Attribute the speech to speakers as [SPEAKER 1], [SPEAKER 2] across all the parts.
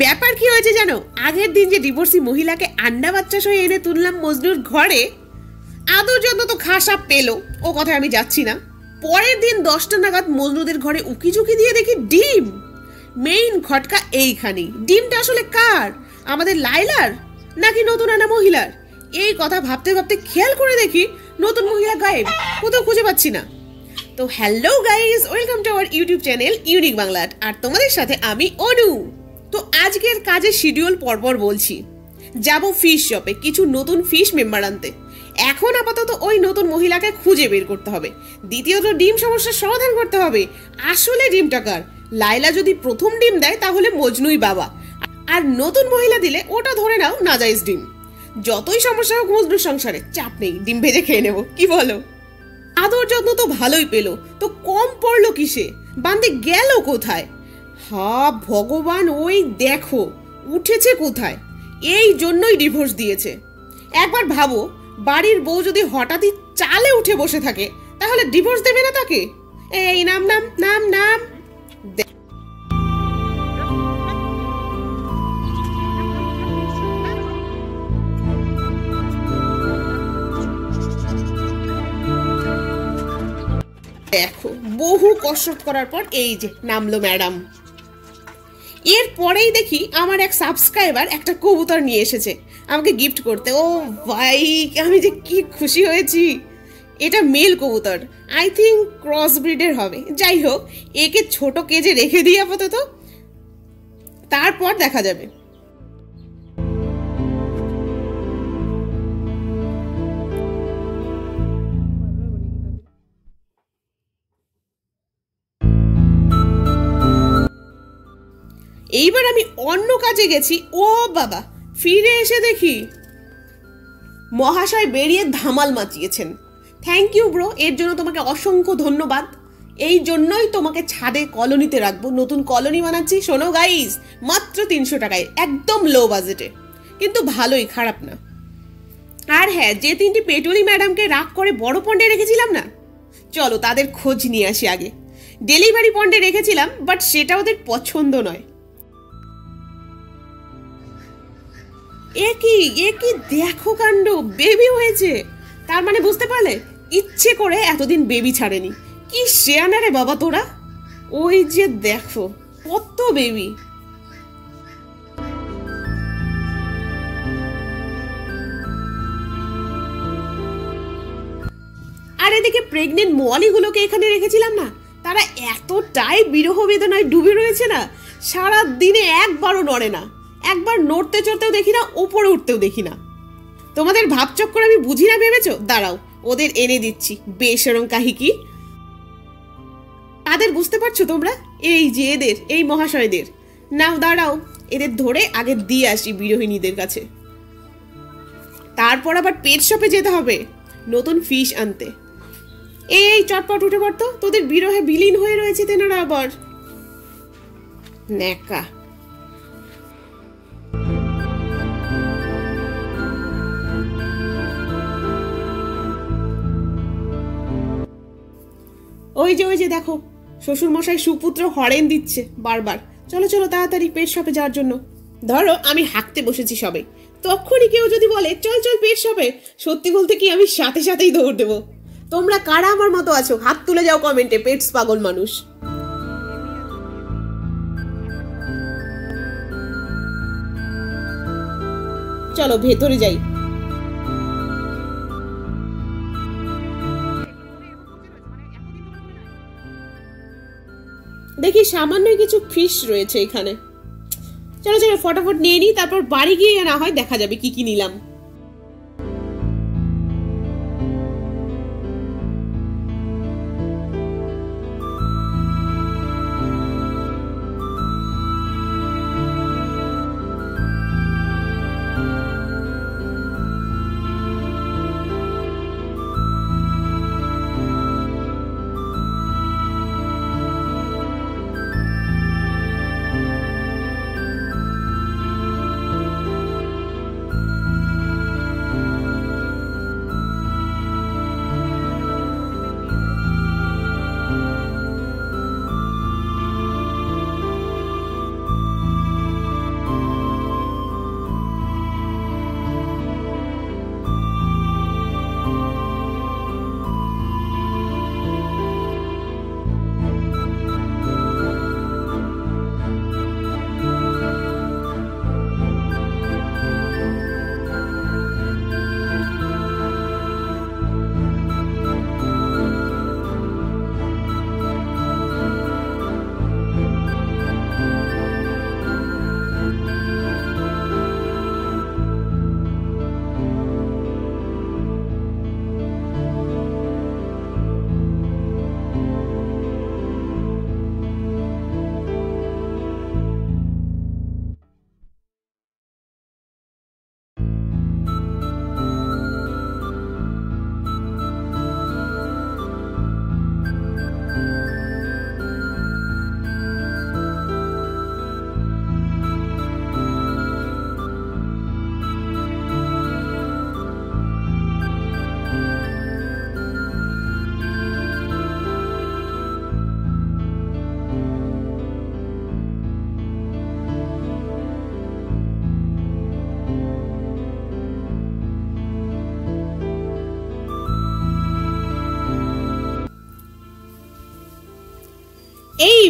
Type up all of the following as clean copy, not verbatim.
[SPEAKER 1] ব্যাপার কি হয়েছে জানো, আগের দিন যে ডিভোর্সি মহিলাকে আন্ডা বাচ্চা সহ এনে তুললাম মজনুর ঘরে, আদর যত্ন তো খাসা পেলো, ও কথায় আমি যাচ্ছি না। পরের দিন 10টা নাগাদ মজনুদের ঘরে উকি ঝুঁকি দিয়ে দেখি ডিম। মেইন খটকা এইখানেই, ডিমটা আসলে কার, আমাদের লাইলার নাকি নতুন আনা মহিলার? এই কথা ভাবতে ভাবতে খেয়াল করে দেখি নতুন মহিলা গায়েব, কোথাও খুঁজে পাচ্ছি না। তো hello guys, welcome to our YouTube channel unique Bangla, আর তোমাদের সাথে আমি অনু। তো আজকের কাজের শিডিউল পরপর বলছি। যাব ফিশ শপে কিছু নতুন ফিশ মেম্বার আনতে। এখন আপাতত ওই নতুন মহিলাকে খুঁজে বের করতে হবে। দ্বিতীয়ত ডিম সমস্যার সমাধান করতে হবে। আসলে ডিমটা কার? লাইলা যদি প্রথম ডিম দেয় তাহলে মজনুই বাবা, আর নতুন মহিলা দিলে ওটা ধরে নাও নাজাইজ ডিম। যতই সমস্যা হোক মজনুর সংসারে চাপ নেই, ডিম ভেজে খেয়ে নেবো, কি বলো? আদর যত্ন তো ভালোই পেলো, তো কম পড়লো কিসে? বান্দে গেল কোথায়? হা ভগবান, ওই দেখো উঠেছে কোথায়। এই জন্যই ডিভোর্স দিয়েছে। একবার ভাবো, বাড়ির বউ যদি হঠাৎই চালে উঠে বসে থাকে তাহলে ডিভোর্স দেবে না তাকে? এই নাম নাম নাম নাম। দেখো বহু কসরত করার পর এই যে নামলো ম্যাডাম। এরপরেই দেখি আমার এক সাবস্ক্রাইবার একটা কবুতর নিয়ে এসেছে আমাকে গিফট করতে। ও ভাই, আমি যে কি খুশি হয়েছি। এটা মেল কবুতর, আই থিঙ্ক ক্রস ব্রিডের হবে। যাই হোক, একে ছোট কেজে রেখে দিই আপাতত, তারপর দেখা যাবে। এইবার আমি অন্য কাজে গেছি। ও বাবা, ফিরে এসে দেখি মহাশয় বেরিয়ে ধামাল মাচিয়েছেন। থ্যাংক ইউ ব্রো, এর জন্য তোমাকে অসংখ্য ধন্যবাদ। এই জন্যই তোমাকে ছাদে কলোনিতে রাখবো, নতুন কলোনি বানাচ্ছি। শোনো গাইস, মাত্র 300 টাকায়, একদম লো বাজেটে, কিন্তু ভালোই, খারাপ না। আর হ্যাঁ, যে 3টি পেটুলি ম্যাডামকে রাগ করে বড় পন্ডে রেখেছিলাম না, চলো তাদের খোঁজ নিয়ে আসি আগে। ডেলিভারি পন্ডে রেখেছিলাম, বাট সেটা ওদের পছন্দ নয়। একই দেখো কাণ্ড, বেবি হয়েছে। তার মানে বুঝতে পারলে, ইচ্ছে করে এতদিন বেবি ছাড়েনি। কি শেয়ানা রে বাবা তোরা। ওই যে দেখো কত বেবি। আর এদিকে প্রেগনেন্ট মলিগুলোকে এখানে রেখেছিলাম না, তারা এতটাই বিরহ বেদনায় ডুবে রয়েছে না, সারা দিনে একবারও নড়ে না। একবার নড়তে চড়তেও দেখি না, ওপরে উঠতেও দেখি না। তোমাদের ভাবচক্কর আমি বুঝি না ভেবেছো? দাঁড়াও, ওদের এনে দিচ্ছি বেশরম কাহিকি। তাদের বুঝতে পারছো তোমরা? এই যে এদের, এই মহাশয়দের। নাও দাঁড়াও, এদের ধরে আগে দিয়ে আসি বিরোহিনীদের কাছে, তারপর আবার পেট শপে যেতে হবে নতুন ফিশ আনতে। এই চটপট উঠে পড়তো, তোদের বিরহে বিলীন হয়ে রয়েছে তেনারা আবার। ন্যাকা। ওই যে দেখো, শ্বশুর মশাই সুপুত্র হরেন দিচ্ছে বারবার। চলো চলো তাড়াতাড়ি পেট শপে যাওয়ার জন্য। ধরো আমি হাঁকতে বসেছি সবে, তখনই কেউ যদি বলে চল চল পেট শপে, সত্যি বলতে কি আমি সাথে সাথেই দৌড় দেবো। তোমরা কারা আমার মতো আছো? হাত তুলে যাও কমেন্টে, পেটস পাগল মানুষ। চলো ভেতরে যাই। দেখি সামান্য কিছু ফিশ রয়েছে এখানে। চলো চলো ফটাফট নিয়ে নিই, তারপর বাড়ি গিয়ে না হয় দেখা যাবে কি কি নিলাম।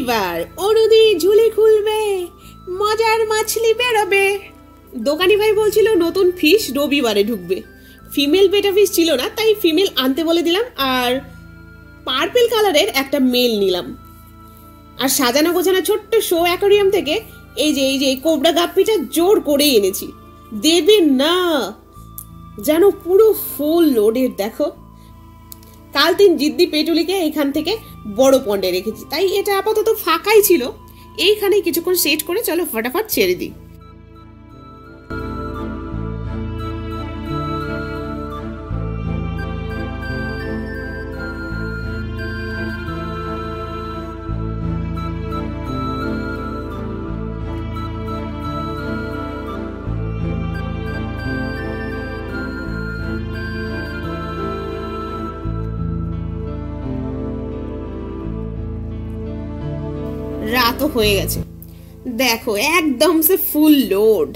[SPEAKER 1] এইবার অনুদি ঝুলি খুলবে, মজার মাছলি বেরোবে। দোকানি ভাই বলছিল নতুন ফিশ রবিবারে ঢুকবে। ফিমেল বেটা ফিশ ছিল না, তাই ফিমেল আনতে বলে দিলাম। আর পার্পল কালারের একটা মেল নিলাম। আর সাজানো গোছানো ছোট্ট শো অ্যাকোয়ারিয়াম থেকে এই যে কোবরা গাপ্পিটা জোর করেই এনেছি। দেবে না যেন পুরো ফুল লোডের। দেখো কাল 3 জিদ্দি পেটুলিকে এখান থেকে বড় পন্ডে রেখেছি, তাই এটা আপাতত ফাঁকাই ছিল। এইখানে কিছুক্ষণ সেট করে চলো ফটাফট ছেড়ে দিই। রাতও হয়ে গেছে, দেখো একদম সে ফুল লোড।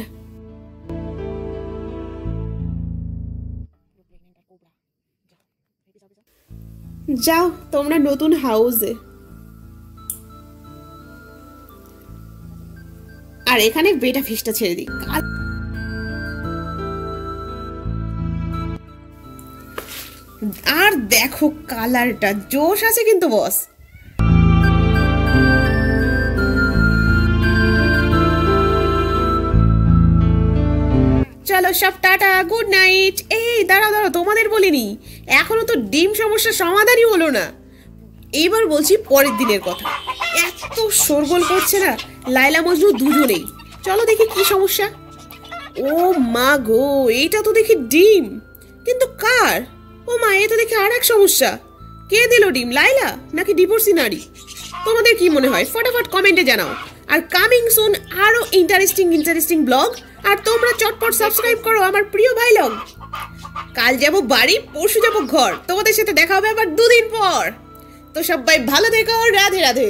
[SPEAKER 1] যাও তোমরা নতুন হাউসে। আর এখানে বেটা ফিশটা ছেড়ে দিই। আর দেখো কালারটা জোশ আছে কিন্তু বস। চলো সব টাটা, গুড নাইট। এই দাঁড়াও তোমাদের বলিনি, এখনো তো ডিম সমস্যার সমাধানই হলো না। এইবার বলছি পরের দিনের কথা। এত শোরগোল করছে না লাইলা মজনু দুজনেই। চলো দেখি কি সমস্যা। ও মা গো, এইটা তো দেখি ডিম, কিন্তু কার? ও মা, এ তো দেখি আর এক সমস্যা। কে দিল ডিম, লাইলা নাকি ডিভোর্সি নারী? তোমাদের কি মনে হয় ফটাফট কমেন্টে জানাও। আর কামিং সুন আরো ইন্টারেস্টিং ব্লগ। আর তোমরা চটপট সাবস্ক্রাইব করো আমার প্রিয় ভাই লগ। কাল যাব বাড়ি, পরশু যাব ঘর। তোমাদের সাথে দেখা হবে আবার 2 দিন পর। তো সবাই ভালো থেকো, রাধে রাধে।